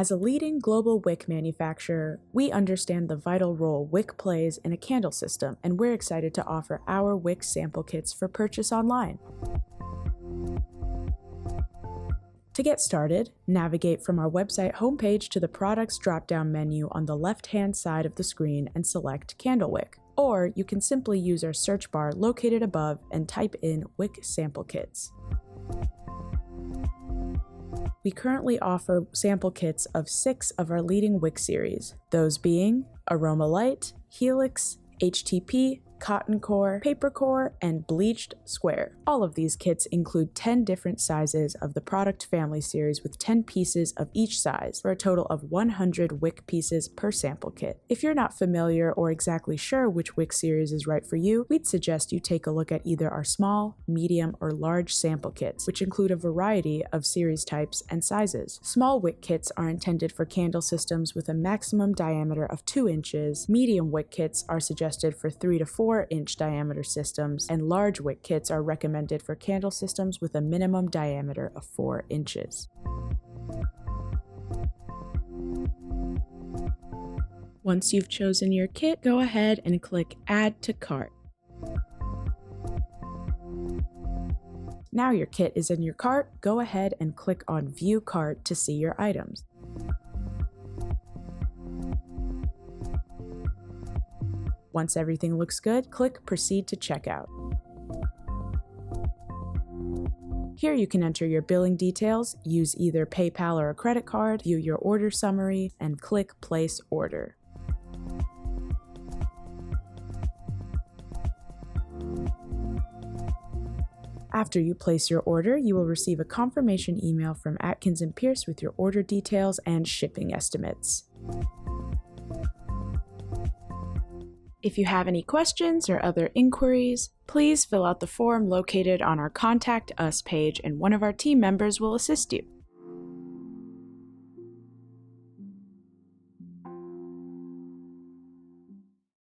As a leading global wick manufacturer, we understand the vital role wick plays in a candle system, and we're excited to offer our wick sample kits for purchase online. To get started, navigate from our website homepage to the Products drop-down menu on the left-hand side of the screen and select Candle Wick. Or you can simply use our search bar located above and type in Wick sample kits. We currently offer sample kits of 6 of our leading wick series, those being Aroma Light, Helix, HTP, Cotton Core, Paper Core, and Bleached Square. All of these kits include 10 different sizes of the product family series with 10 pieces of each size for a total of 100 wick pieces per sample kit. If you're not familiar or exactly sure which wick series is right for you, we'd suggest you take a look at either our small, medium, or large sample kits, which include a variety of series types and sizes. Small wick kits are intended for candle systems with a maximum diameter of 2 inches, medium wick kits are suggested for 3 to 4-inch diameter systems, and large wick kits are recommended for candle systems with a minimum diameter of 4 inches. Once you've chosen your kit, go ahead and click Add to Cart. Now your kit is in your cart, go ahead and click on View Cart to see your items. Once everything looks good, click Proceed to Checkout. Here you can enter your billing details, use either PayPal or a credit card, view your order summary, and click Place Order. After you place your order, you will receive a confirmation email from Atkins Pearce with your order details and shipping estimates. If you have any questions or other inquiries, please fill out the form located on our Contact Us page and one of our team members will assist you.